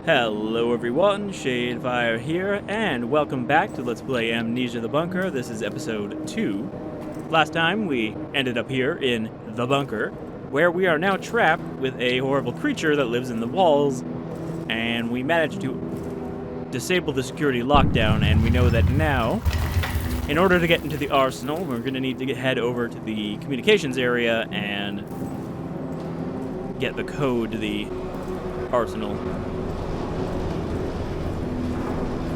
Hello everyone, Shadefyre here, and welcome back to Let's Play Amnesia the Bunker. This is episode 2. Last time we ended up here in the bunker, where we are now trapped with a horrible creature that lives in the walls, and we managed to disable the security lockdown, and we know that now, in order to get into the arsenal, we're going to need to head over to the communications area and get the code to the arsenal.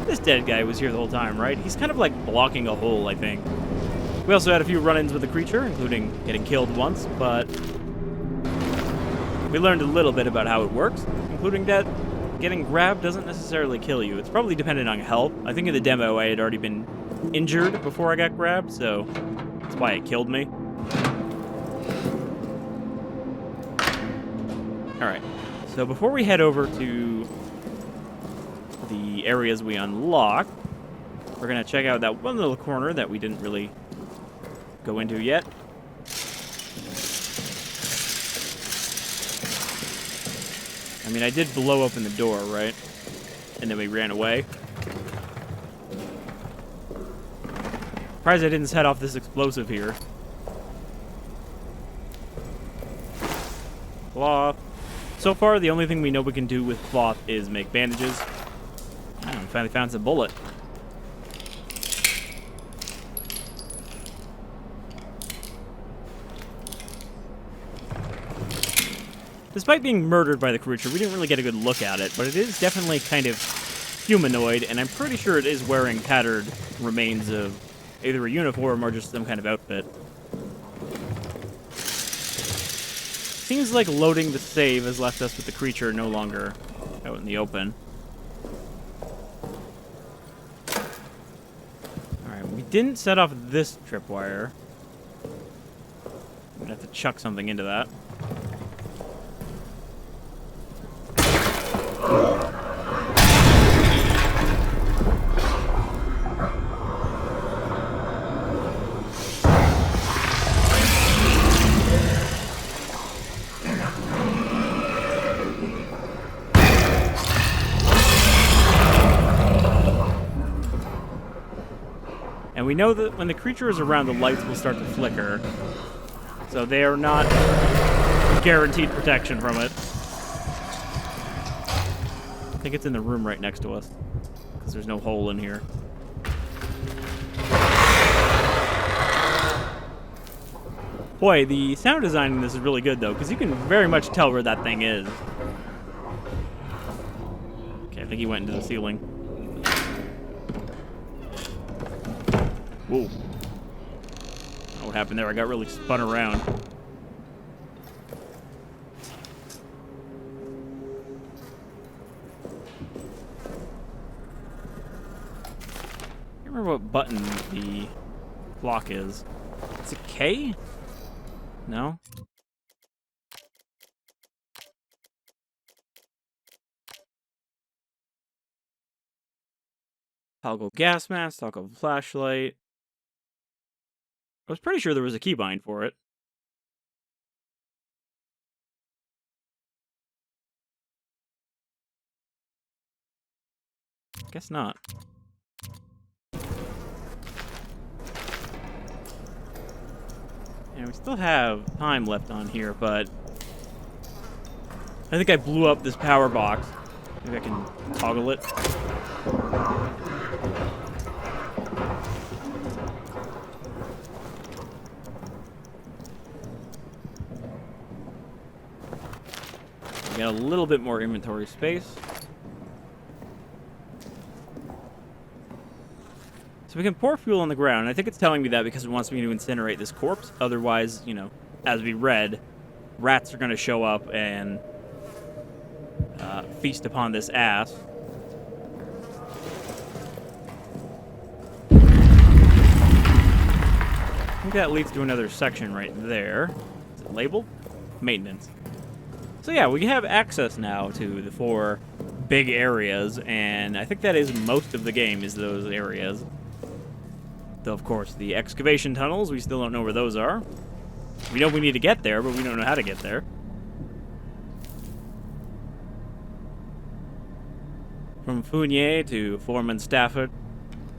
This dead guy was here the whole time, right? He's kind of like blocking a hole, I think. We also had a few run-ins with the creature, including getting killed once, but we learned a little bit about how it works, including that getting grabbed doesn't necessarily kill you. It's probably dependent on health. I think in the demo I had already been injured before I got grabbed, so that's why it killed me. Alright, so before we head over to the areas we unlock, we're going to check out that one little corner that we didn't really go into yet. I mean, I did blow open the door, right? And then we ran away. Surprised I didn't set off this explosive here. Cloth. So far, the only thing we know we can do with cloth is make bandages. Oh, we finally found some bullet. Despite being murdered by the creature, we didn't really get a good look at it, but it is definitely kind of humanoid, and I'm pretty sure it is wearing tattered remains of either a uniform or just some kind of outfit. Seems like loading the save has left us with the creature no longer out in the open. Alright, we didn't set off this tripwire. I'm gonna have to chuck something into that. And we know that when the creature is around, the lights will start to flicker. So they are not guaranteed protection from it. I think it's in the room right next to us, because there's no hole in here. Boy, the sound design in this is really good, though, because you can very much tell where that thing is. Okay, I think he went into the ceiling. Whoa. Oh, what happened there? I got really spun around. I can't remember what button the clock is. Is it K? No? Toggle gas mask, toggle flashlight. I was pretty sure there was a keybind for it. Guess not. And we still have time left on here, but I think I blew up this power box. Maybe I can toggle it. We got a little bit more inventory space. So we can pour fuel on the ground. I think it's telling me that because it wants me to incinerate this corpse. Otherwise, you know, as we read, rats are going to show up and feast upon this ass. I think that leads to another section right there. Is it labeled? Maintenance. So yeah, we have access now to the 4 big areas, and I think that is most of the game is those areas. Though, of course, the excavation tunnels, we still don't know where those are. We know we need to get there, but we don't know how to get there. From Fournier to Foreman Stafford,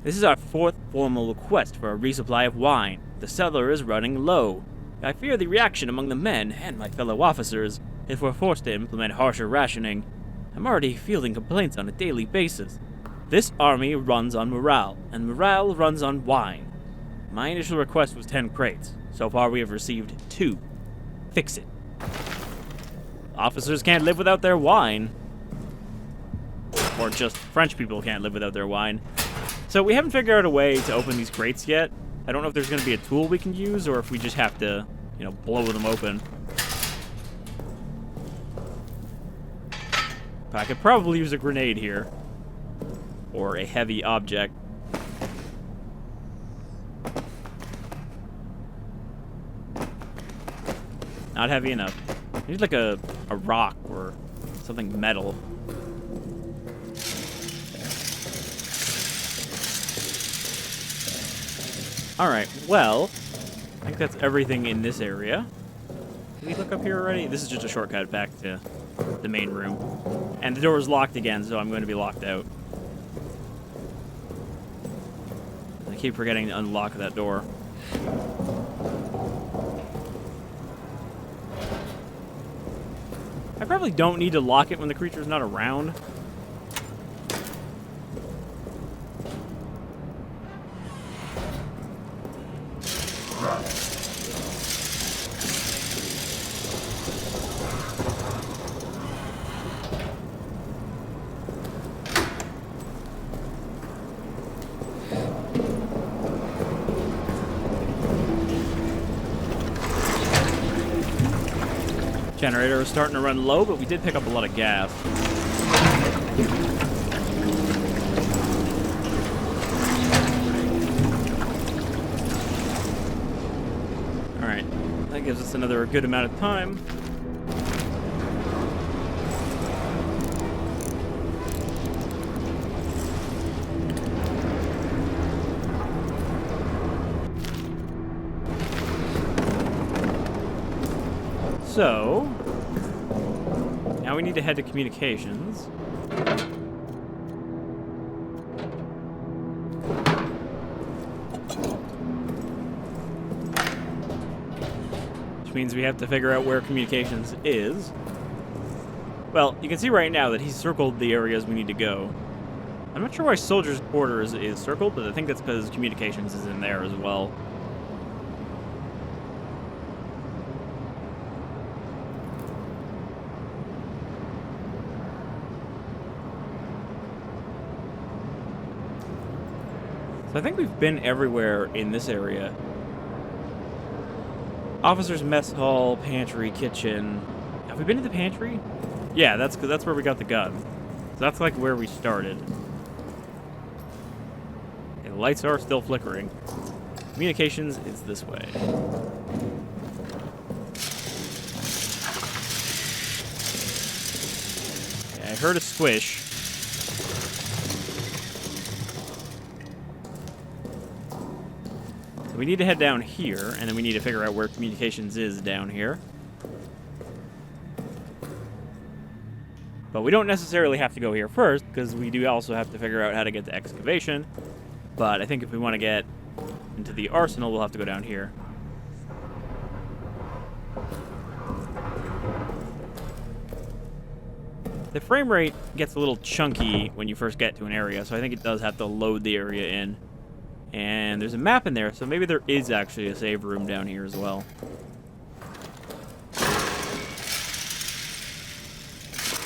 this is our 4th formal request for a resupply of wine. The cellar is running low. I fear the reaction among the men and my fellow officers if we're forced to implement harsher rationing. I'm already fielding complaints on a daily basis. This army runs on morale, and morale runs on wine. My initial request was 10 crates. So far we have received 2. Fix it. Officers can't live without their wine. Or just French people can't live without their wine. So we haven't figured out a way to open these crates yet. I don't know if there's going to be a tool we can use or if we just have to, blow them open. But I could probably use a grenade here. Or a heavy object. Not heavy enough. I need like a rock or something metal. Alright, well, I think that's everything in this area. Did we look up here already? This is just a shortcut back to the main room. And the door is locked again, so I'm going to be locked out. I keep forgetting to unlock that door. I probably don't need to lock it when the creature's not around. Generator is starting to run low, but we did pick up a lot of gas. Alright, that gives us another good amount of time. So, now we need to head to communications. Which means we have to figure out where communications is. Well, you can see right now that he's circled the areas we need to go. I'm not sure why soldiers' quarters is circled, but I think that's because communications is in there as well. So I think we've been everywhere in this area. Officers' mess hall, pantry, kitchen. Have we been to the pantry? Yeah, that's where we got the gun. So that's like where we started. And the lights are still flickering. Communications is this way. Yeah, I heard a squish. So we need to head down here, and then we need to figure out where communications is down here. But we don't necessarily have to go here first, because we do also have to figure out how to get to excavation. But I think if we want to get into the arsenal, we'll have to go down here. The frame rate gets a little chunky when you first get to an area, so I think it does have to load the area in. And there's a map in there, so maybe there is actually a save room down here as well.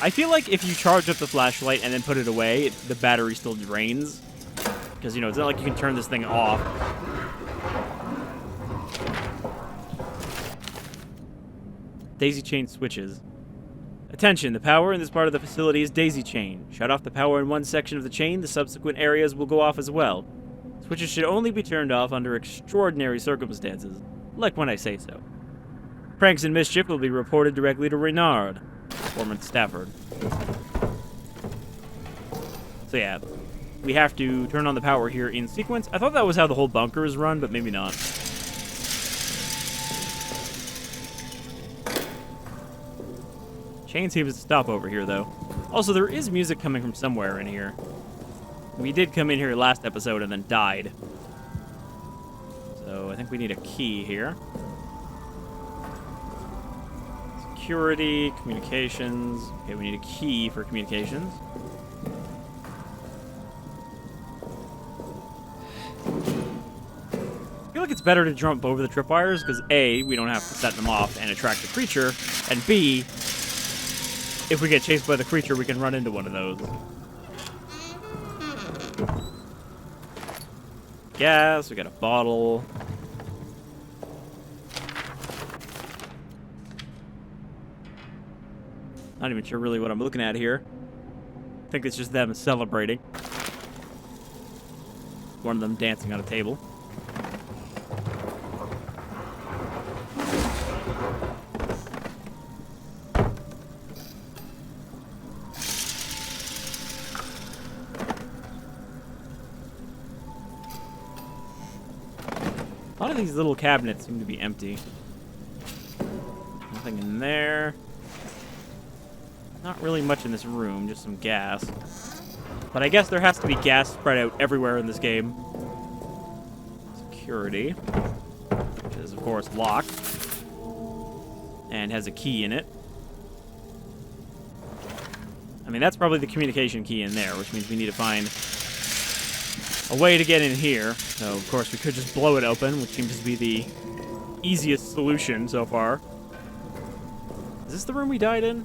I feel like if you charge up the flashlight and then put it away, the battery still drains. Because, it's not like you can turn this thing off. Daisy chain switches. Attention, the power in this part of the facility is daisy chain. Shut off the power in one section of the chain, the subsequent areas will go off as well. Switches should only be turned off under extraordinary circumstances, like when I say so. Pranks and mischief will be reported directly to Renard, Foreman Stafford. So yeah, we have to turn on the power here in sequence. I thought that was how the whole bunker is run, but maybe not. Chain seems to stop over here, though. Also, there is music coming from somewhere in here. We did come in here last episode and then died. So I think we need a key here. Security, communications. Okay, we need a key for communications. I feel like it's better to jump over the tripwires because A, we don't have to set them off and attract the creature, and B, if we get chased by the creature, we can run into one of those. Gas, we got a bottle. Not even sure really what I'm looking at here. I think it's just them celebrating. One of them dancing on a table. A lot of these little cabinets seem to be empty. Nothing in there. Not really much in this room, just some gas. But I guess there has to be gas spread out everywhere in this game. Security. Which is, of course, locked. And has a key in it. I mean, that's probably the communication key in there, which means we need to find a way to get in here. So, of course, we could just blow it open, which seems to be the easiest solution so far. Is this the room we died in?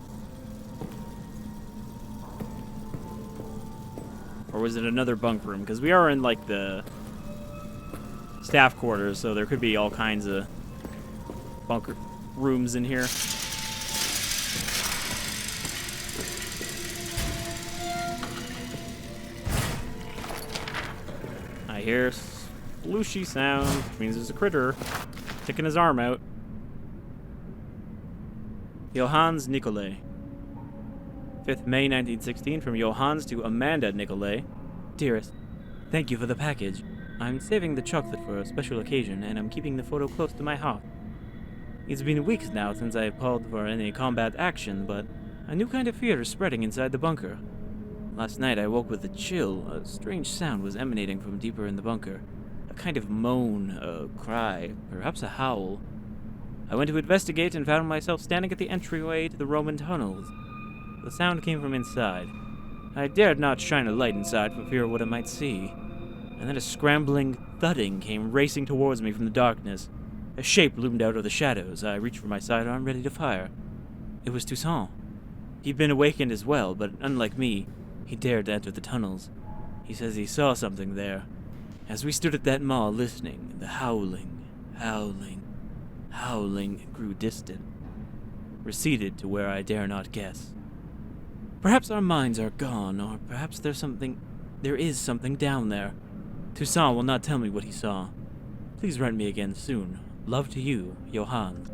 Or was it another bunk room? Because we are in, like, the staff quarters, so there could be all kinds of bunker rooms in here. I hear splooshy sound, which means there's a critter sticking his arm out. Johannes Nicolai. 5th May 1916, from Johannes to Amanda Nicolai. Dearest, thank you for the package. I'm saving the chocolate for a special occasion, and I'm keeping the photo close to my heart. It's been weeks now since I called for any combat action, but a new kind of fear is spreading inside the bunker. Last night I woke with a chill. A strange sound was emanating from deeper in the bunker. A kind of moan, a cry, perhaps a howl. I went to investigate and found myself standing at the entryway to the Roman tunnels. The sound came from inside. I dared not shine a light inside for fear of what I might see. And then a scrambling thudding came racing towards me from the darkness. A shape loomed out of the shadows. I reached for my sidearm, ready to fire. It was Toussaint. He'd been awakened as well, but unlike me, he dared to enter the tunnels. He says he saw something there. As we stood at that mall listening, the howling grew distant, receded to where I dare not guess. Perhaps our minds are gone, or perhaps there is something down there. Toussaint will not tell me what he saw. Please write me again soon. Love to you, Johannes.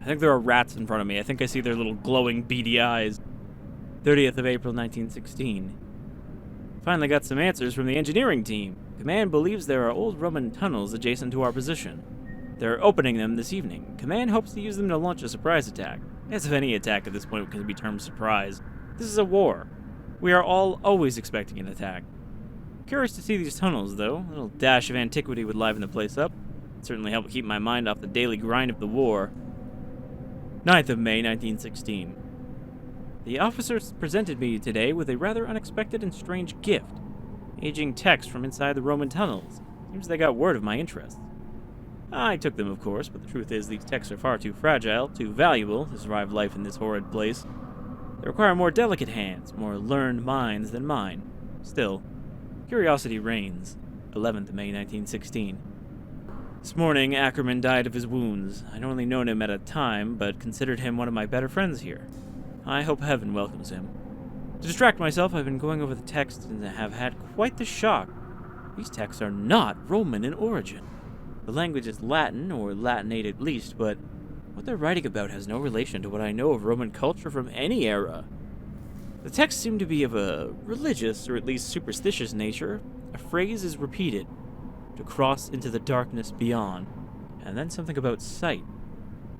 I think there are rats in front of me. I think I see their little glowing beady eyes. 30th of April, 1916. Finally got some answers from the engineering team. Command believes there are old Roman tunnels adjacent to our position. They're opening them this evening. Command hopes to use them to launch a surprise attack. As if any attack at this point can be termed surprise. This is a war. We are all always expecting an attack. Curious to see these tunnels, though. A little dash of antiquity would liven the place up. Certainly help keep my mind off the daily grind of the war. 9th of May, 1916. The officers presented me today with a rather unexpected and strange gift. Aging texts from inside the Roman tunnels. Seems they got word of my interests. I took them, of course, but the truth is these texts are far too fragile, too valuable to survive life in this horrid place. They require more delicate hands, more learned minds than mine. Still, curiosity reigns. 11th of May, 1916. This morning, Ackerman died of his wounds. I'd only known him at a time, but considered him one of my better friends here. I hope heaven welcomes him. To distract myself, I've been going over the text and have had quite the shock. These texts are not Roman in origin. The language is Latin, or Latinate at least, but what they're writing about has no relation to what I know of Roman culture from any era. The texts seem to be of a religious, or at least superstitious nature. A phrase is repeated. to cross into the darkness beyond. And then something about sight.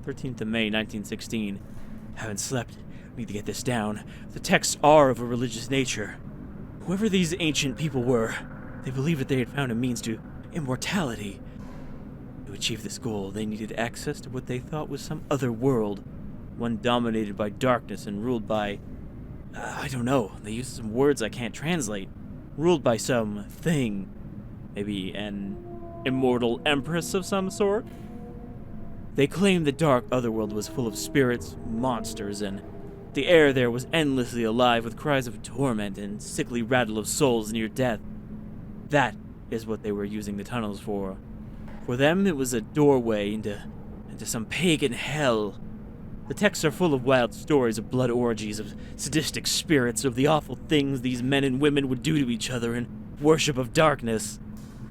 13th of May, 1916. Haven't slept. Need to get this down. The texts are of a religious nature. Whoever these ancient people were, they believed that they had found a means to immortality. To achieve this goal, they needed access to what they thought was some other world, one dominated by darkness and ruled by... I don't know, they used some words I can't translate. Ruled by some thing. Maybe an immortal empress of some sort? They claimed the dark otherworld was full of spirits, monsters, and the air there was endlessly alive with cries of torment and sickly rattle of souls near death. That is what they were using the tunnels for. For them, it was a doorway into some pagan hell. The texts are full of wild stories of blood orgies, of sadistic spirits, of the awful things these men and women would do to each other in worship of darkness.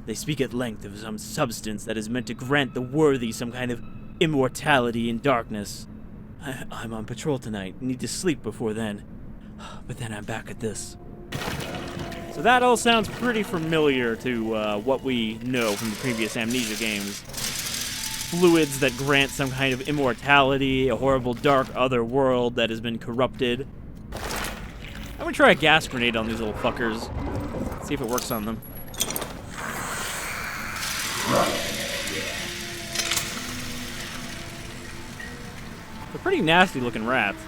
They speak at length of some substance that is meant to grant the worthy some kind of immortality in darkness. I'm on patrol tonight. Need to sleep before then. But then I'm back at this. So that all sounds pretty familiar to what we know from the previous Amnesia games. Fluids that grant some kind of immortality, a horrible dark other world that has been corrupted. I'm gonna try a gas grenade on these little fuckers. See if it works on them. They're pretty nasty looking rats.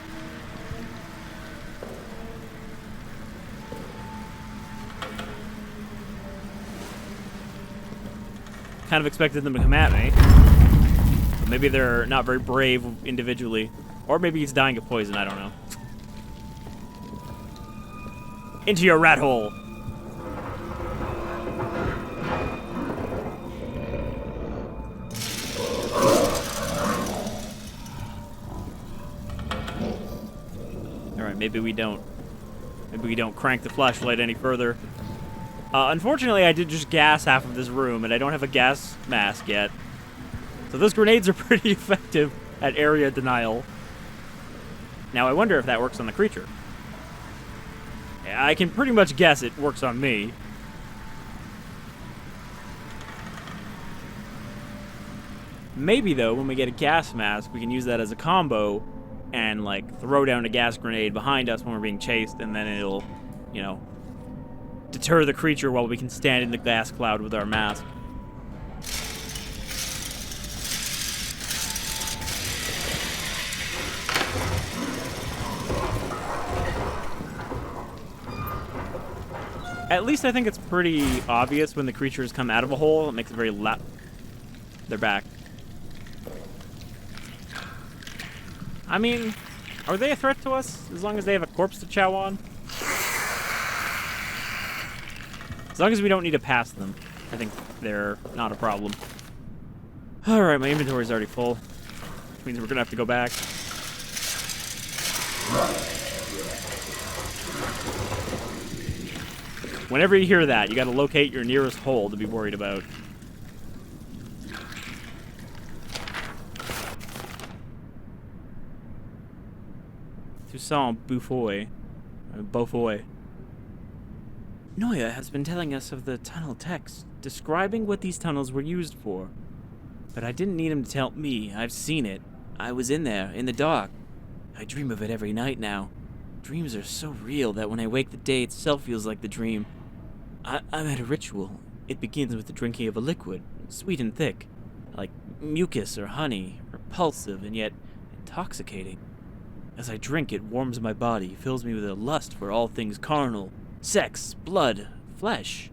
Kind of expected them to come at me. But maybe they're not very brave individually. Or maybe he's dying of poison, I don't know. Into your rat hole! Alright, maybe we don't crank the flashlight any further. Unfortunately, I did just gas half of this room, and I don't have a gas mask yet. So those grenades are pretty effective at area denial. Now, I wonder if that works on the creature. Yeah, I can pretty much guess it works on me. Maybe, though, when we get a gas mask, we can use that as a combo and, like, throw down a gas grenade behind us when we're being chased, and then it'll, you know, deter the creature while we can stand in the gas cloud with our mask. At least I think it's pretty obvious when the creatures come out of a hole. It makes it very loud. They're back. I mean, are they a threat to us as long as they have a corpse to chow on? As long as we don't need to pass them, I think they're not a problem. Alright, my inventory's already full. Which means we're gonna have to go back. Whenever you hear that, you gotta locate your nearest hole to be worried about. Toussaint Beaufoy. Noya has been telling us of the tunnel text, describing what these tunnels were used for. But I didn't need him to tell me. I've seen it. I was in there, in the dark. I dream of it every night now. Dreams are so real that when I wake, the day itself feels like the dream. I'm at a ritual. It begins with the drinking of a liquid, sweet and thick, like mucus or honey, repulsive and yet intoxicating. As I drink, it warms my body, fills me with a lust for all things carnal. Sex, blood, flesh.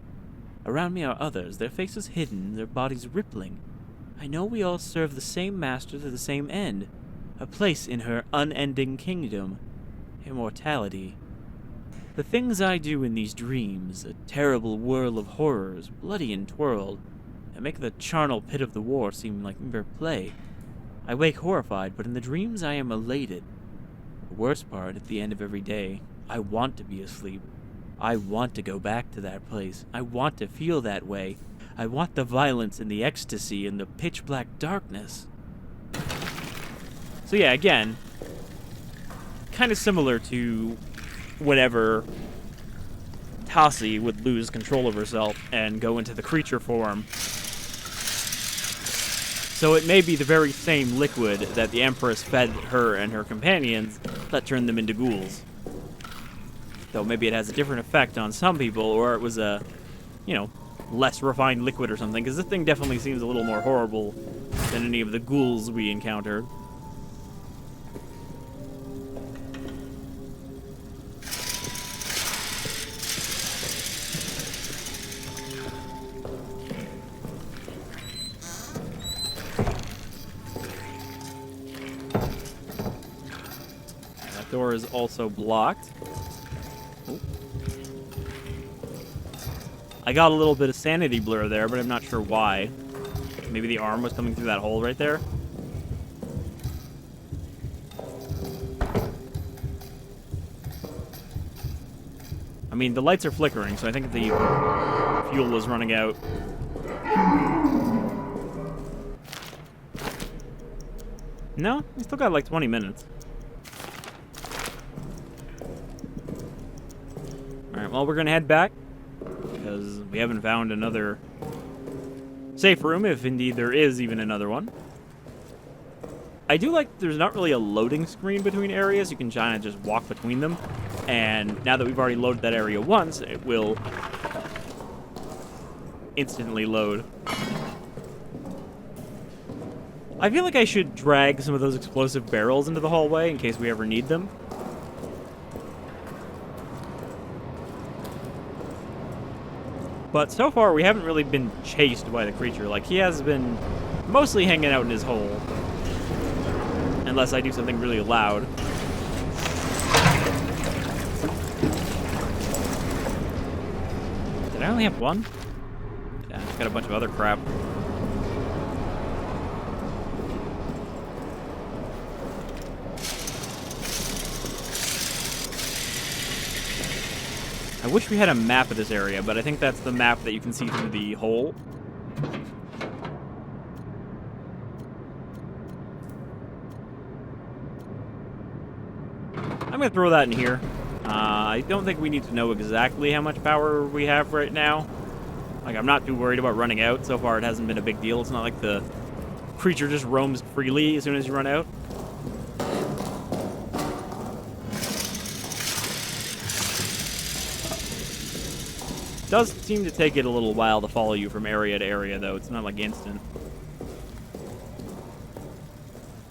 Around me are others, their faces hidden, their bodies rippling. I know we all serve the same master to the same end, a place in her unending kingdom, immortality. The things I do in these dreams, a terrible whirl of horrors, bloody and twirled, and make the charnel pit of the war seem like mere play. I wake horrified, but in the dreams I am elated. The worst part, at the end of every day, I want to be asleep. I want to go back to that place. I want to feel that way. I want the violence and the ecstasy and the pitch-black darkness. So yeah, again, kind of similar to whenever Tassi would lose control of herself and go into the creature form So it may be the very same liquid that the Empress fed her and her companions that turned them into ghouls. Though maybe it has a different effect on some people, or it was a, you know, less refined liquid or something, because this thing definitely seems a little more horrible than any of the ghouls we encountered. That door is also blocked. Oh. I got a little bit of sanity blur there, but I'm not sure why. Maybe the arm was coming through that hole right there? I mean, the lights are flickering, so I think the fuel was running out. No, we still got like 20 minutes. Alright, well, we're gonna head back, because we haven't found another safe room, if indeed there is even another one. I do like there's not really a loading screen between areas. You can kind of just walk between them. And now that we've already loaded that area once, it will instantly load. I feel like I should drag some of those explosive barrels into the hallway in case we ever need them. But so far, we haven't really been chased by the creature. Like, he has been mostly hanging out in his hole. Unless I do something really loud. Did I only have one? Yeah, I just got a bunch of other crap. I wish we had a map of this area, but I think that's the map that you can see through the hole. I'm going to throw that in here. I don't think we need to know exactly how much power we have right now. Like, I'm not too worried about running out. So far, it hasn't been a big deal. It's not like the creature just roams freely as soon as you run out. It does seem to take it a little while to follow you from area to area, though. It's not like instant.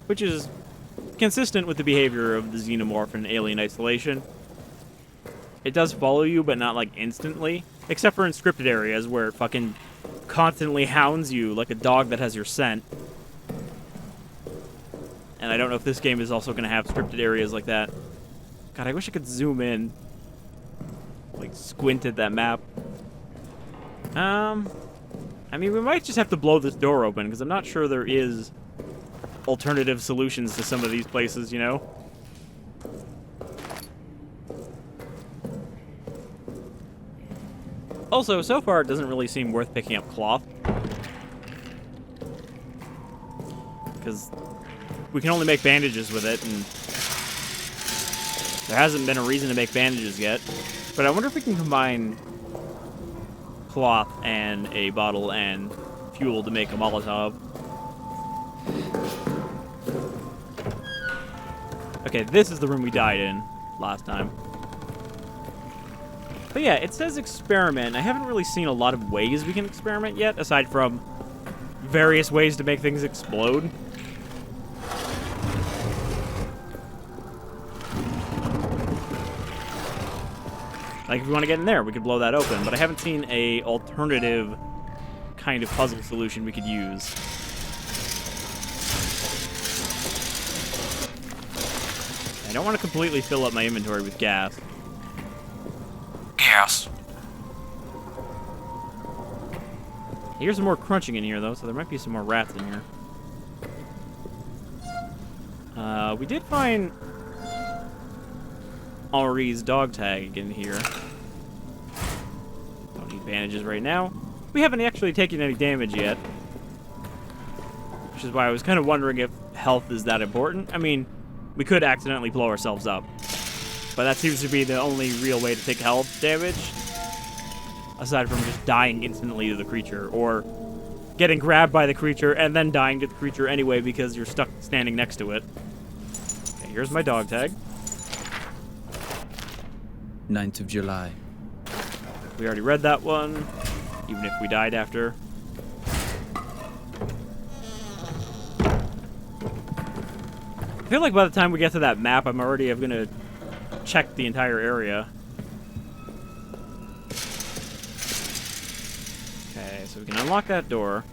Which is consistent with the behavior of the xenomorph in Alien Isolation. It does follow you, but not like instantly. Except for in scripted areas where it fucking constantly hounds you like a dog that has your scent. And I don't know if this game is also going to have scripted areas like that. God, I wish I could zoom in. Like, squint at that map. I mean, we might just have to blow this door open, because I'm not sure there is alternative solutions to some of these places, you know? Also, so far, it doesn't really seem worth picking up cloth. Because we can only make bandages with it, and there hasn't been a reason to make bandages yet. But I wonder if we can combine cloth and a bottle and fuel to make a Molotov. Okay, this is the room we died in last time. But yeah, it says experiment. I haven't really seen a lot of ways we can experiment yet, aside from various ways to make things explode. Like, if we want to get in there, we could blow that open, but I haven't seen a alternative kind of puzzle solution we could use. I don't want to completely fill up my inventory with gas. Gas. Here's some more crunching in here, though, so there might be some more rats in here. We did find Henri's dog tag in here. Don't need bandages right now. We haven't actually taken any damage yet. Which is why I was kind of wondering if health is that important. I mean, we could accidentally blow ourselves up. But that seems to be the only real way to take health damage. Aside from just dying instantly to the creature, or getting grabbed by the creature and then dying to the creature anyway because you're stuck standing next to it. Okay, here's my dog tag. 9th of July. We already read that one, even if we died after. I feel like by the time we get to that map, I'm already gonna check the entire area. Okay, so we can unlock that door.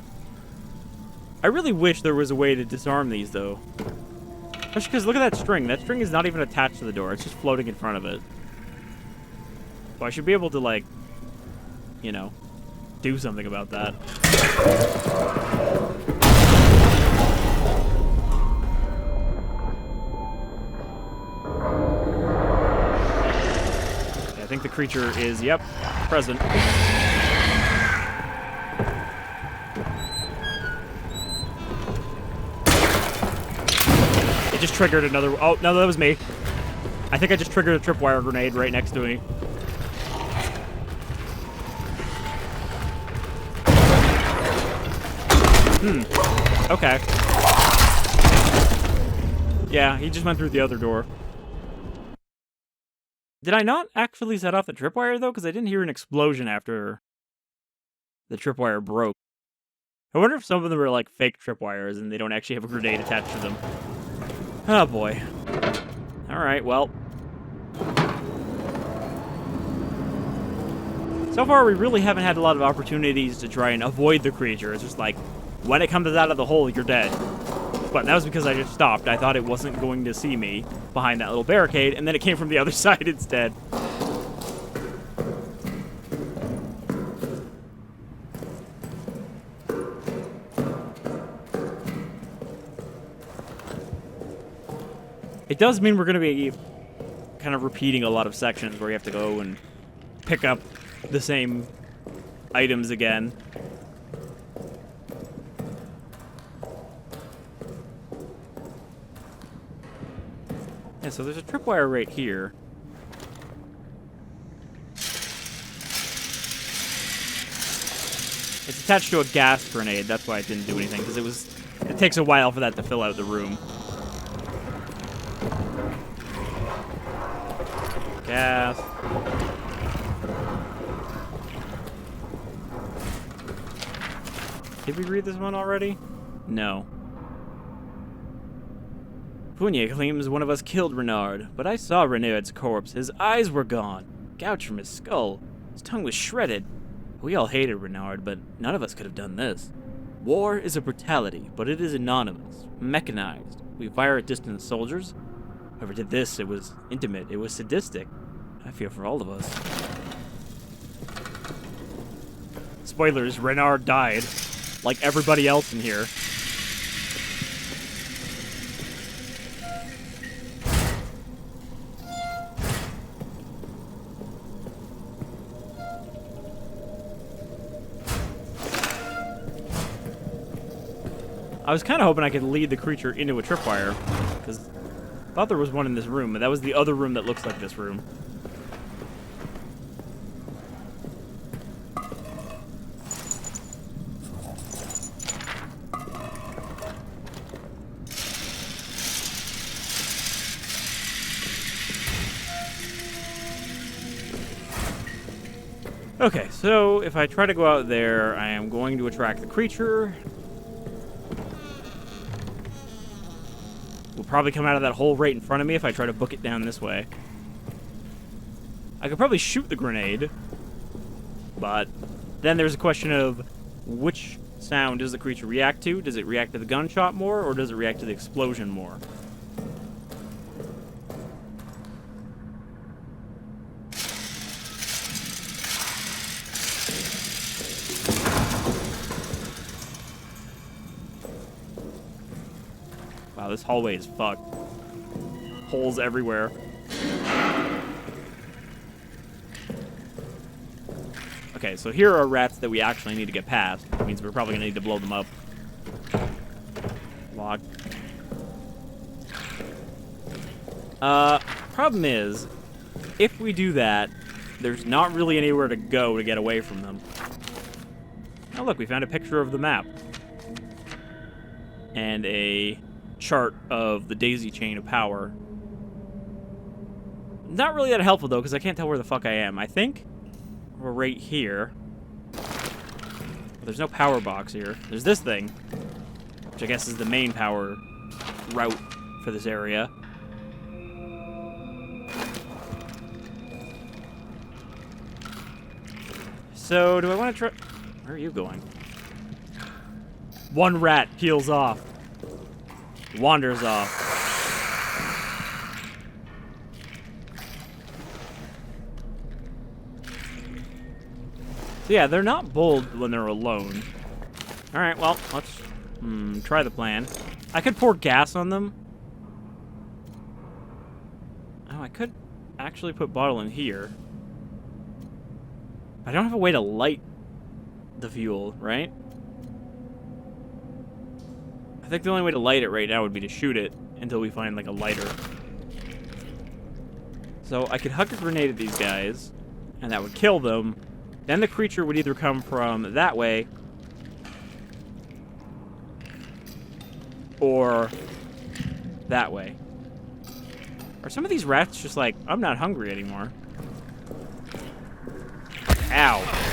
I really wish there was a way to disarm these, though. Especially because look at that string. That string is not even attached to the door. It's just floating in front of it. So I should be able to, like, you know, do something about that. Okay, I think the creature is, yep, present. It just triggered another... Oh, no, that was me. I think I just triggered a tripwire grenade right next to me. Okay. Yeah, he just went through the other door. Did I not actually set off the tripwire, though? Because I didn't hear an explosion after the tripwire broke. I wonder if some of them are, like, fake tripwires and they don't actually have a grenade attached to them. Oh, boy. Alright, well. So far, we really haven't had a lot of opportunities to try and avoid the creature. It's just like, when it comes out of the hole, you're dead. But that was because I just stopped. I thought it wasn't going to see me behind that little barricade, and then it came from the other side instead. It does mean we're going to be kind of repeating a lot of sections where you have to go and pick up the same items again. Yeah, so there's a tripwire right here. It's attached to a gas grenade. That's why it didn't do anything, because it takes a while for that to fill out the room. Gas. Did we read this one already? No. Fournier claims one of us killed Renard, but I saw Renard's corpse. His eyes were gone, gouged from his skull. His tongue was shredded. We all hated Renard, but none of us could have done this. War is a brutality, but it is anonymous, mechanized. We fire at distant soldiers. Whoever did this, it was intimate, it was sadistic. I fear for all of us. Spoilers, Renard died, like everybody else in here. I was kind of hoping I could lead the creature into a tripwire, because I thought there was one in this room, but that was the other room that looks like this room. Okay, so if I try to go out there, I am going to attract the creature. Will probably come out of that hole right in front of me if I try to book it down this way. I could probably shoot the grenade, but then there's a question of which sound does the creature react to? Does it react to the gunshot more, or does it react to the explosion more? Wow, this hallway is fucked. Holes everywhere. Okay, so here are rats that we actually need to get past. Which means we're probably gonna need to blow them up. Locked. Problem is, if we do that, there's not really anywhere to go to get away from them. Oh, look, we found a picture of the map. And a chart of the daisy chain of power. Not really that helpful, though, because I can't tell where the fuck I am. I think we're right here. There's no power box here. There's this thing, which I guess is the main power route for this area. So, do I want to try... Where are you going? One rat peels off. Wanders off. So yeah, they're not bold when they're alone. Alright, well, let's try the plan. I could pour gas on them. Oh, I could actually put bottle in here. I don't have a way to light the fuel, right? I think the only way to light it right now would be to shoot it until we find, like, a lighter. So I could huck a grenade at these guys, and that would kill them. Then the creature would either come from that way, or that way. Are some of these rats just like, I'm not hungry anymore? Ow.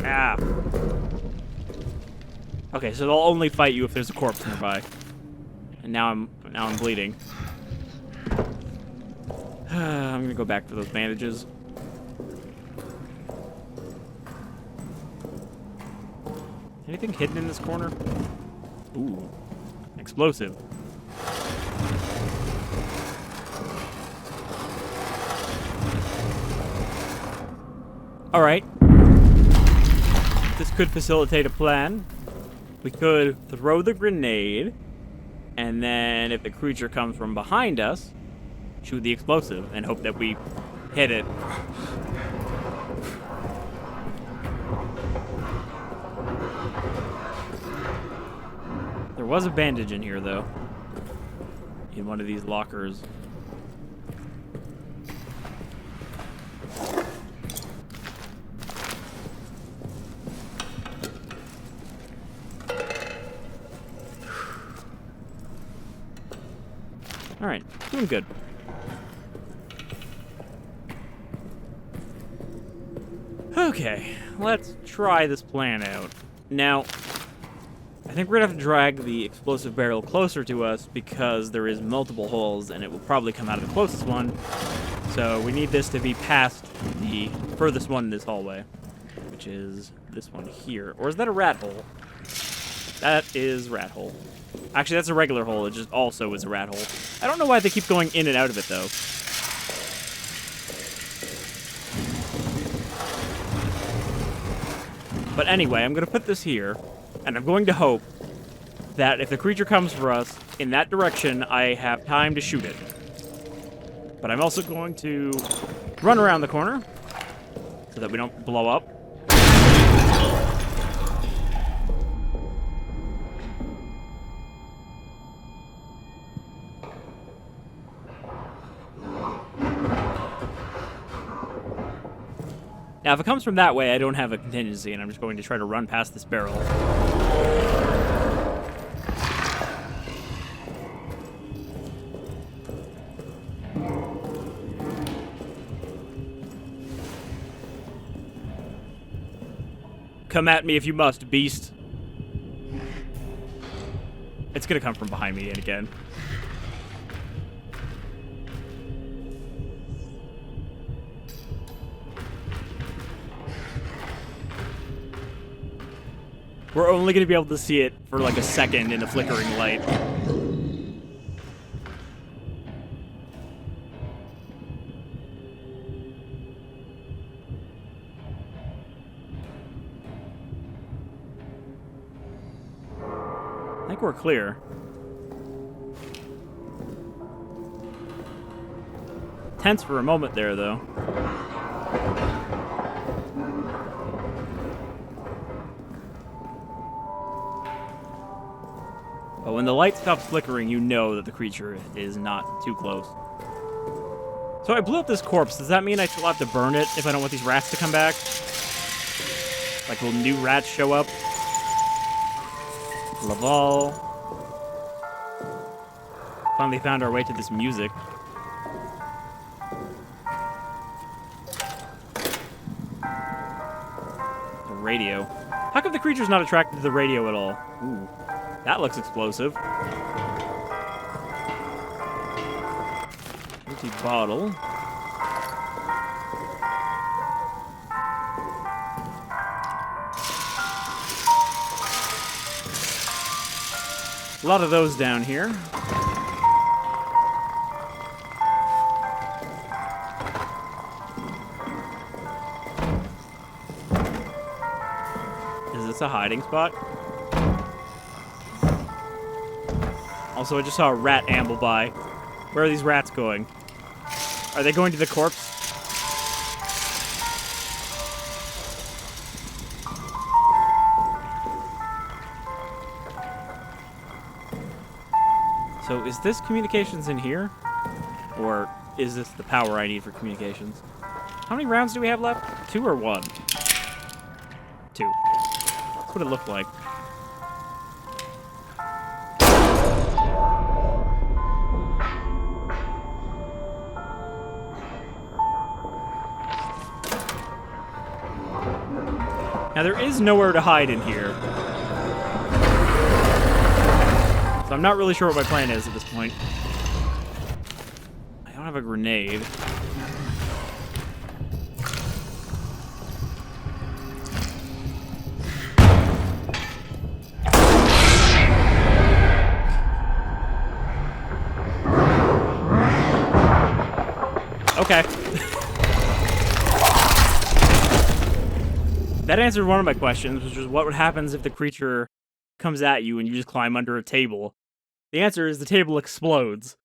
Ah. Okay, so they'll only fight you if there's a corpse nearby. And now I'm bleeding. I'm gonna go back for those bandages. Anything hidden in this corner? Ooh. Explosive. Alright. This could facilitate a plan. We could throw the grenade, and then if the creature comes from behind us, shoot the explosive and hope that we hit it. There was a bandage in here, though. In one of these lockers. Alright, doing good. Okay, let's try this plan out. Now, I think we're gonna have to drag the explosive barrel closer to us because there is multiple holes and it will probably come out of the closest one. So we need this to be past the furthest one in this hallway, which is this one here. Or is that a rat hole? That is rat hole. Actually, that's a regular hole. It just also is a rat hole. I don't know why they keep going in and out of it, though. But anyway, I'm going to put this here, and I'm going to hope that if the creature comes for us in that direction, I have time to shoot it. But I'm also going to run around the corner so that we don't blow up. Now, if it comes from that way, I don't have a contingency, and I'm just going to try to run past this barrel. Come at me if you must, beast. It's gonna come from behind me yet again. We're only going to be able to see it for like a second in the flickering light. I think we're clear. Tense for a moment there, though. But when the light stops flickering, you know that the creature is not too close. So I blew up this corpse. Does that mean I still have to burn it if I don't want these rats to come back? Like, will new rats show up? Laval. Finally found our way to this music. The radio. How come the creature's not attracted to the radio at all? Ooh, that looks explosive. Empty bottle. A lot of those down here. Is this a hiding spot? Also, I just saw a rat amble by. Where are these rats going? Are they going to the corpse? So is this communications in here? Or is this the power I need for communications? How many rounds do we have left? 2 or 1? 2. That's what it looked like. Now there is nowhere to hide in here. So I'm not really sure what my plan is at this point. I don't have a grenade. Okay. That answered one of my questions, which was what happens if the creature comes at you and you just climb under a table. The answer is the table explodes.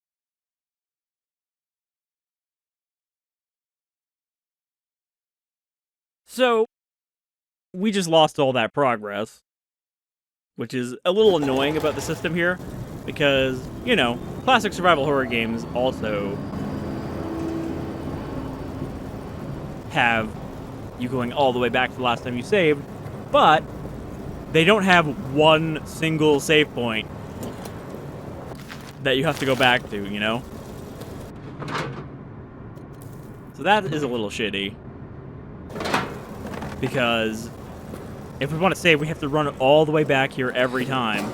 So, we just lost all that progress, which is a little annoying about the system here, because, you know, classic survival horror games also have you going all the way back to the last time you saved, but they don't have one single save point that you have to go back to, you know? So that is a little shitty. Because if we want to save, we have to run all the way back here every time.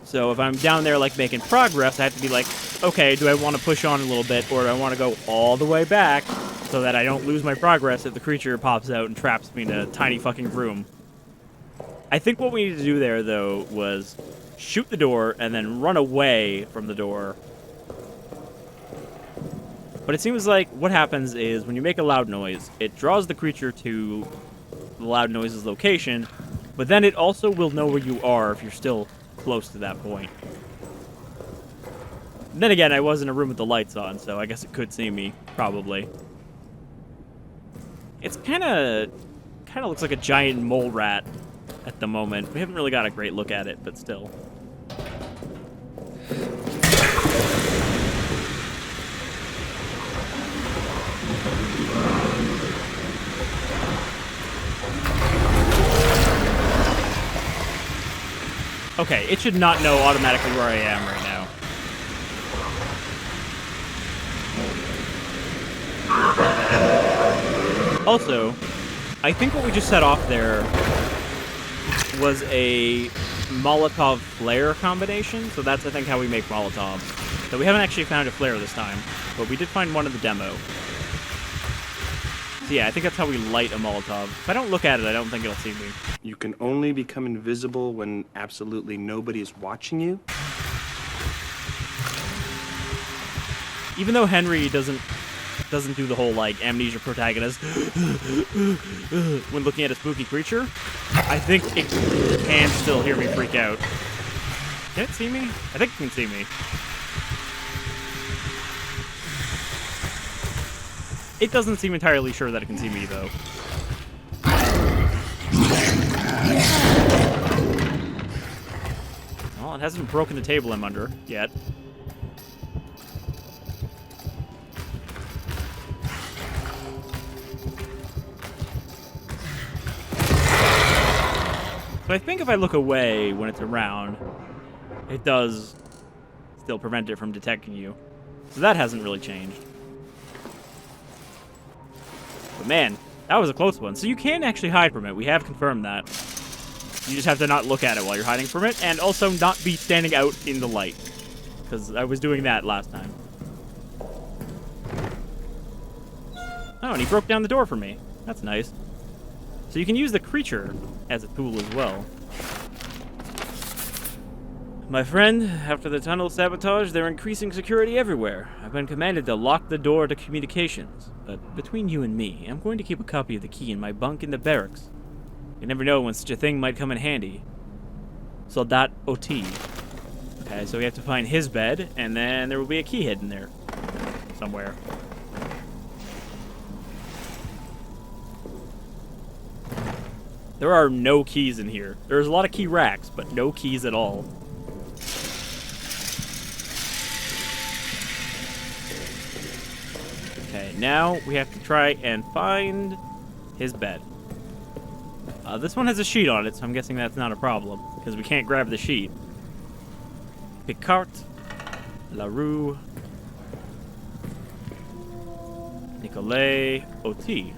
So if I'm down there, like, making progress, I have to be like, okay, do I want to push on a little bit, or do I want to go all the way back so that I don't lose my progress if the creature pops out and traps me in a tiny fucking room? I think what we need to do there, though, was shoot the door and then run away from the door. But it seems like what happens is when you make a loud noise, it draws the creature to the loud noise's location, but then it also will know where you are if you're still close to that point. And then again, I was in a room with the lights on, so I guess it could see me, probably. It's kind of looks like a giant mole rat at the moment. We haven't really got a great look at it, but still. Okay, it should not know automatically where I am right now. Also, I think what we just set off there was a Molotov flare combination, so that's, I think, how we make Molotovs. So we haven't actually found a flare this time, but we did find one in the demo. So yeah, I think that's how we light a Molotov. If I don't look at it, I don't think it'll see me. You can only become invisible when absolutely nobody is watching you. Even though Henri doesn't do the whole, like, Amnesia protagonist when looking at a spooky creature, I think it can still hear me freak out. Can it see me? I think it can see me. It doesn't seem entirely sure that it can see me, though. Well, it hasn't broken the table I'm under yet. So I think if I look away when it's around, it does still prevent it from detecting you. So that hasn't really changed. But man, that was a close one. So you can actually hide from it. We have confirmed that. You just have to not look at it while you're hiding from it, and also not be standing out in the light. Because I was doing that last time. Oh, and he broke down the door for me. That's nice. So you can use the creature as a tool as well. My friend, after the tunnel sabotage, they're increasing security everywhere. I've been commanded to lock the door to communications. But between you and me, I'm going to keep a copy of the key in my bunk in the barracks. You never know when such a thing might come in handy. Soldat OT. Okay, so we have to find his bed, and then there will be a key hidden there. Somewhere. There are no keys in here. There's a lot of key racks, but no keys at all. Okay, now we have to try and find his bed. This one has a sheet on it, so I'm guessing that's not a problem, because we can't grab the sheet. Picard, LaRue, Nicolet, Ot.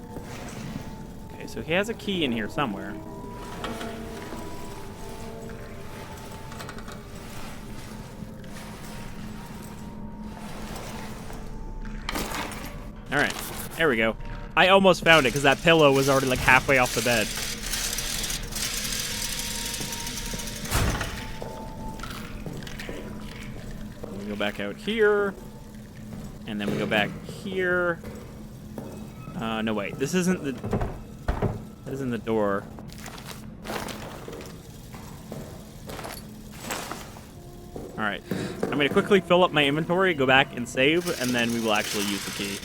Okay, so he has a key in here somewhere. Alright, there we go. I almost found it because that pillow was already like halfway off the bed. We go back out here. And then we go back here. No, wait. This isn't the... That isn't the door. Alright. I'm going to quickly fill up my inventory, go back and save, and then we will actually use the key.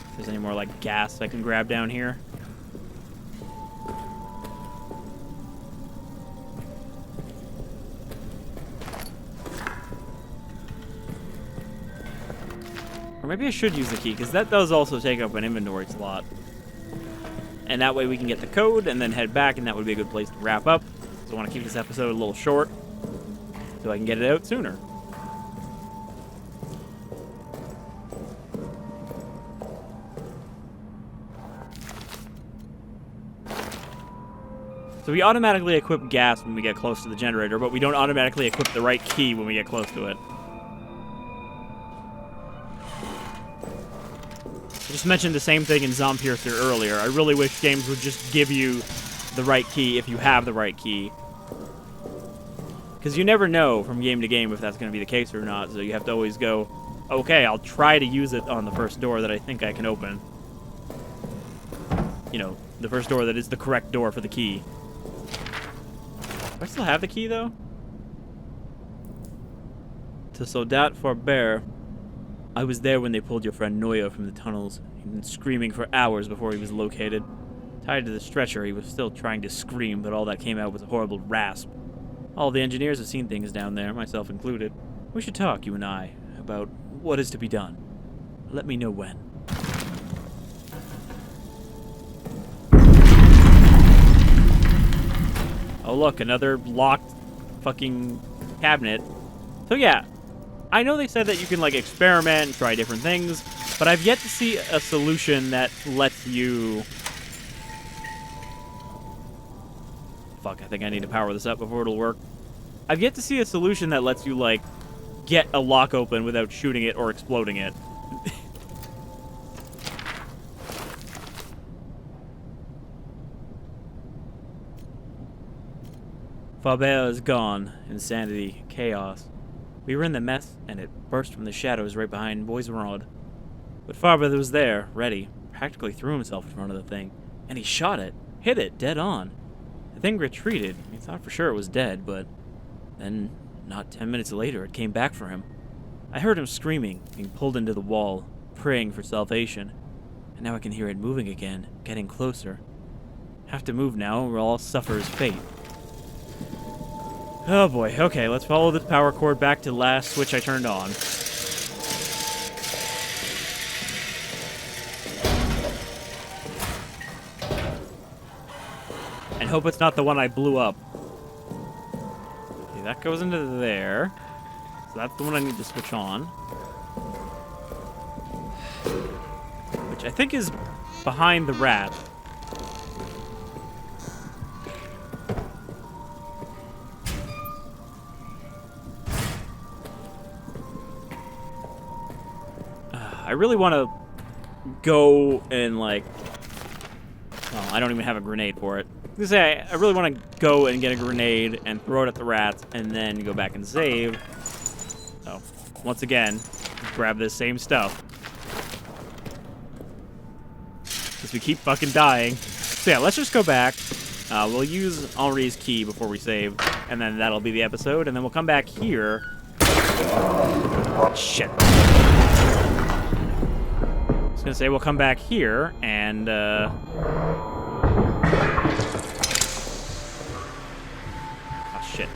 If there's any more, like, gas I can grab down here. Or maybe I should use the key, because that does also take up an inventory slot. And that way we can get the code and then head back, and that would be a good place to wrap up. So I want to keep this episode a little short, so I can get it out sooner. So we automatically equip gas when we get close to the generator, but we don't automatically equip the right key when we get close to it. I just mentioned the same thing in Zompiercer earlier. I really wish games would just give you the right key if you have the right key. Because you never know from game to game if that's going to be the case or not, so you have to always go, okay, I'll try to use it on the first door that I think I can open. You know, the first door that is the correct door for the key. Do I still have the key, though? To Soldat Forbert. I was there when they pulled your friend Noya from the tunnels. He'd been screaming for hours before he was located. Tied to the stretcher, he was still trying to scream, but all that came out was a horrible rasp. All the engineers have seen things down there, myself included. We should talk, you and I, about what is to be done. Let me know when. Oh look, another locked fucking cabinet. So yeah, I know they said that you can, like, experiment and try different things, but I've yet to see a solution that lets you... Fuck, I think I need to power this up before it'll work. I've yet to see a solution that lets you, like, get a lock open without shooting it or exploding it. Faber is gone. Insanity. Chaos. We were in the mess, and it burst from the shadows right behind Boisrod. But Faber was there, ready, practically threw himself in front of the thing, and he shot it, hit it, dead on. The thing retreated. He thought for sure it was dead, but then, not 10 minutes later, it came back for him. I heard him screaming, being pulled into the wall, praying for salvation. And now I can hear it moving again, getting closer. Have to move now, or we'll all suffer his fate. Oh boy, okay, let's follow this power cord back to the last switch I turned on. And hope it's not the one I blew up. Okay, that goes into there. So that's the one I need to switch on. Which I think is behind the rat. I really want to go and, like... Well, I don't even have a grenade for it. I was gonna say, I really want to go and get a grenade and throw it at the rats and then go back and save. So, once again, grab this same stuff. Because we keep fucking dying. So yeah, let's just go back. We'll use Henri's key before we save, and then that'll be the episode, and then we'll come back here. Shit. I was gonna say we'll come back here and oh shit.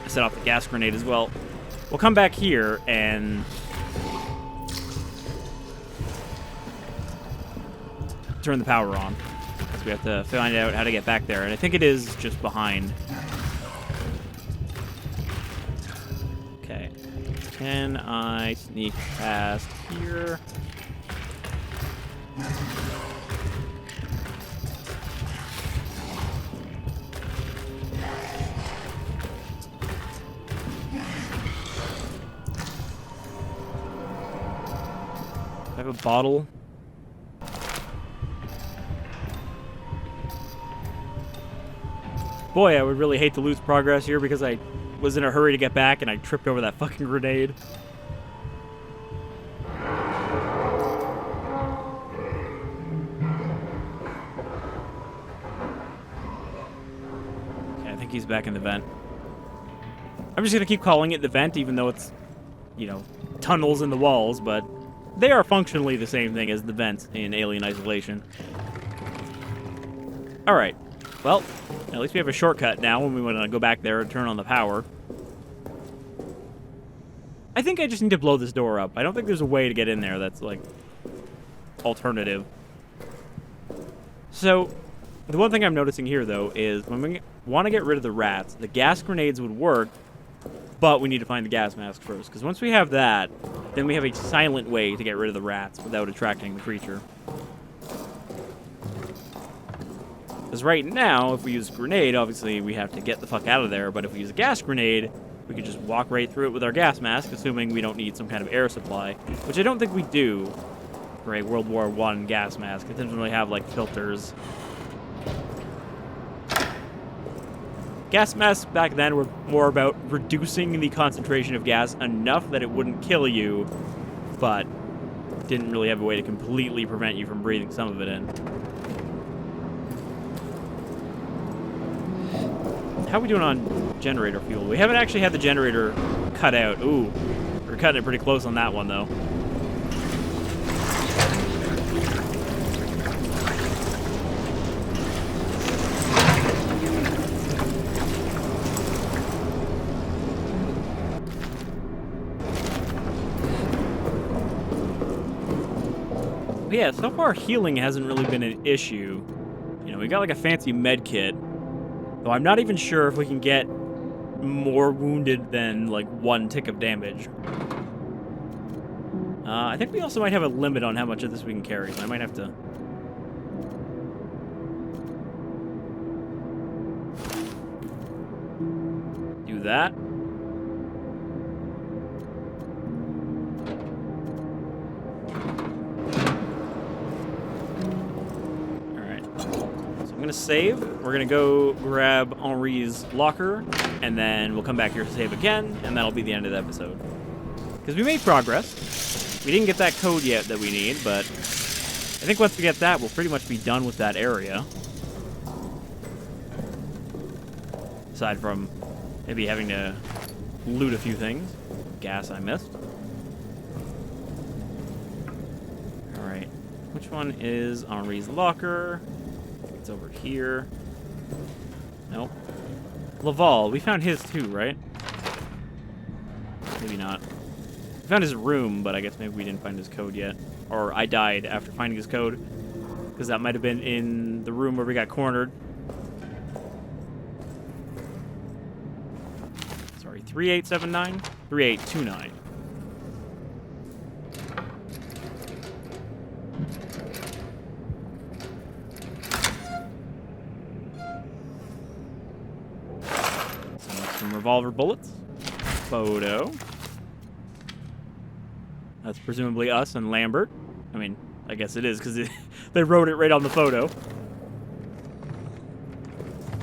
I set off the gas grenade as well. We'll come back here and turn the power on. So we have to find out how to get back there, and I think it is just behind. Okay. Can I sneak past here? I have a bottle. Boy, I would really hate to lose progress here because I was in a hurry to get back and I tripped over that fucking grenade. Okay, I think he's back in the vent. I'm just gonna keep calling it the vent even though it's, you know, tunnels in the walls, but they are functionally the same thing as the vents in Alien Isolation. Alright, well, at least we have a shortcut now when we want to go back there and turn on the power. I think I just need to blow this door up. I don't think there's a way to get in there that's, like, alternative. So, the one thing I'm noticing here, though, is when we want to get rid of the rats, the gas grenades would work, but we need to find the gas mask first. Because once we have that, then we have a silent way to get rid of the rats without attracting the creature. Because right now, if we use a grenade, obviously we have to get the fuck out of there, but if we use a gas grenade, we can just walk right through it with our gas mask, assuming we don't need some kind of air supply, which I don't think we do for a World War I gas mask. It doesn't really have, like, filters. Gas masks back then were more about reducing the concentration of gas enough that it wouldn't kill you, but didn't really have a way to completely prevent you from breathing some of it in. How are we doing on generator fuel? We haven't actually had the generator cut out. Ooh, we're cutting it pretty close on that one, though. But yeah, so far healing hasn't really been an issue. You know, we got like a fancy med kit. Though I'm not even sure if we can get more wounded than, like, 1 tick of damage. I think we also might have a limit on how much of this we can carry, so I might have to... do that. I'm gonna save. We're gonna go grab Henri's locker, and then we'll come back here to save again, and that'll be the end of the episode. Because we made progress. We didn't get that code yet that we need, but I think once we get that, we'll pretty much be done with that area. Aside from maybe having to loot a few things. Gas I missed. Alright. Which one is Henri's locker? It's over here. Nope. Laval, we found his too, right? Maybe not. We found his room, but I guess maybe we didn't find his code yet. Or I died after finding his code. Because that might have been in the room where we got cornered. Sorry, 3879? 3829. Some revolver bullets. Photo. That's presumably us and Lambert. I mean, I guess it is because they wrote it right on the photo.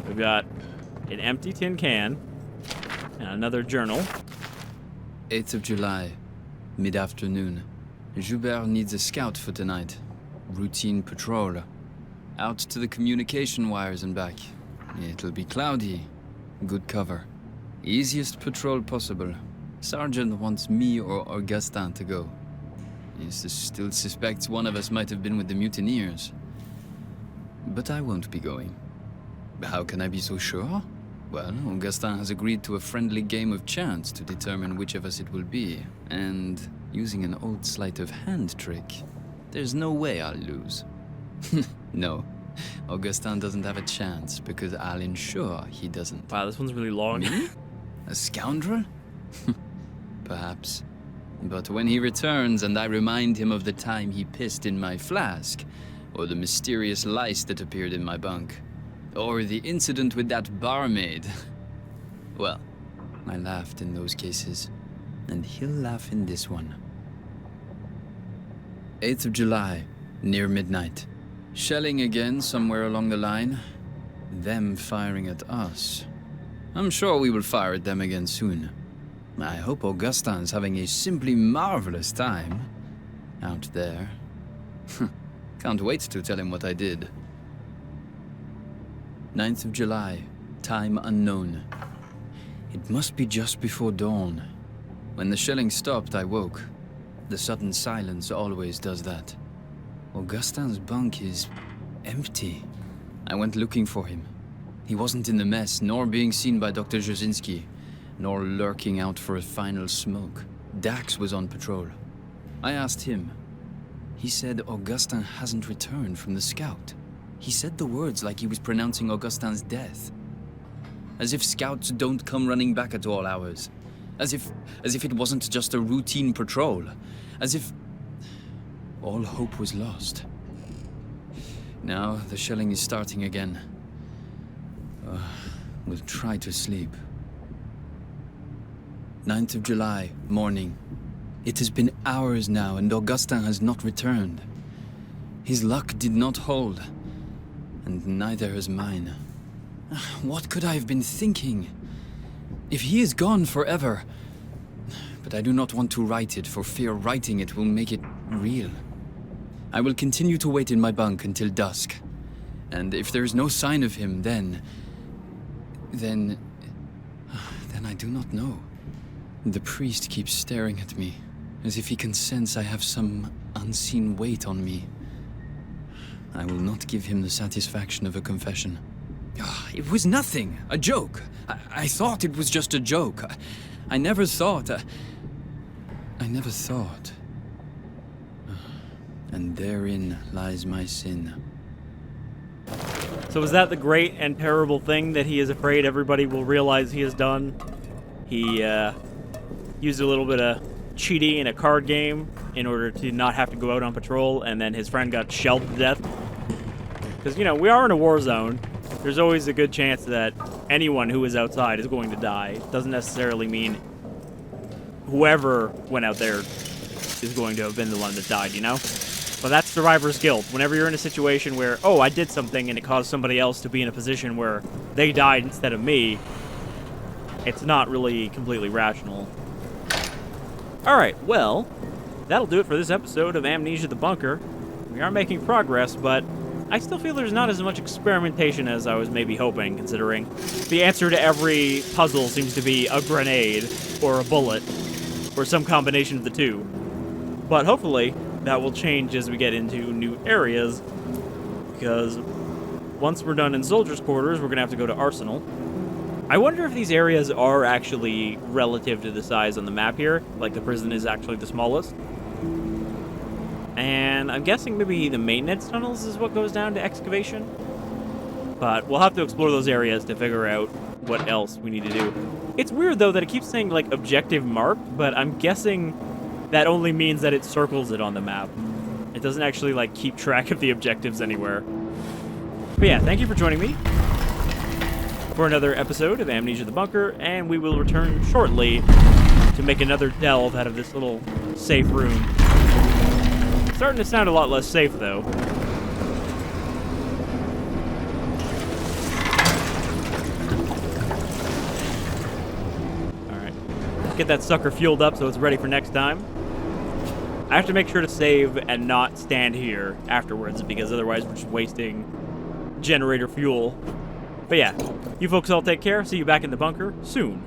We've got an empty tin can and another journal. 8th of July, mid-afternoon. Joubert needs a scout for tonight. Routine patrol. Out to the communication wires and back. It'll be cloudy. Good cover. Easiest patrol possible. Sergeant wants me or Augustin to go. He still suspects one of us might have been with the mutineers. But I won't be going. How can I be so sure? Well, Augustin has agreed to a friendly game of chance to determine which of us it will be. And using an old sleight of hand trick, there's no way I'll lose. No, Augustin doesn't have a chance because I'll ensure he doesn't. Wow, this one's really long. Me? A scoundrel? Perhaps. But when he returns and I remind him of the time he pissed in my flask, or the mysterious lice that appeared in my bunk, or the incident with that barmaid, well, I laughed in those cases, and he'll laugh in this one. 8th of July, near midnight. Shelling again somewhere along the line. Them firing at us. I'm sure we will fire at them again soon. I hope Augustin's having a simply marvelous time out there. Can't wait to tell him what I did. 9th of July, time unknown. It must be just before dawn. When the shelling stopped, I woke. The sudden silence always does that. Augustin's bunk is empty. I went looking for him. He wasn't in the mess, nor being seen by Dr. Jasinski, nor lurking out for a final smoke. Dax was on patrol. I asked him. He said Augustin hasn't returned from the scout. He said the words like he was pronouncing Augustin's death. As if scouts don't come running back at all hours. As if it wasn't just a routine patrol. As if all hope was lost. Now the shelling is starting again. We'll try to sleep. 9th of July, morning. It has been hours now and Augustin has not returned. His luck did not hold. And neither has mine. What could I have been thinking? If he is gone forever... But I do not want to write it, for fear writing it will make it real. I will continue to wait in my bunk until dusk. And if there is no sign of him, then I do not know. The priest keeps staring at me, as if he can sense I have some unseen weight on me. I will not give him the satisfaction of a confession. It was nothing, a joke. I thought it was just a joke. I never thought. And therein lies my sin. So is that the great and terrible thing that he is afraid everybody will realize he has done? He used a little bit of cheating in a card game in order to not have to go out on patrol, and then his friend got shelled to death. Because, we are in a war zone. There's always a good chance that anyone who is outside is going to die. It doesn't necessarily mean whoever went out there is going to have been the one that died, But that's survivor's guilt. Whenever you're in a situation where, I did something and it caused somebody else to be in a position where they died instead of me, it's not really completely rational. Alright, well, that'll do it for this episode of Amnesia the Bunker. We are making progress, but I still feel there's not as much experimentation as I was maybe hoping, considering the answer to every puzzle seems to be a grenade, or a bullet, or some combination of the two. But hopefully, that will change as we get into new areas, because once we're done in soldiers' quarters, we're going to have to go to Arsenal. I wonder if these areas are actually relative to the size on the map here, like the prison is actually the smallest. And I'm guessing maybe the maintenance tunnels is what goes down to excavation. But we'll have to explore those areas to figure out what else we need to do. It's weird, though, that it keeps saying, like, objective marked, but I'm guessing that only means that it circles it on the map. It doesn't actually, like, keep track of the objectives anywhere. But yeah, thank you for joining me for another episode of Amnesia the Bunker, and we will return shortly to make another delve out of this little safe room. It's starting to sound a lot less safe, though. Alright. Get that sucker fueled up so it's ready for next time. I have to make sure to save and not stand here afterwards, because otherwise we're just wasting generator fuel. But yeah, you folks all take care. See you back in the bunker soon.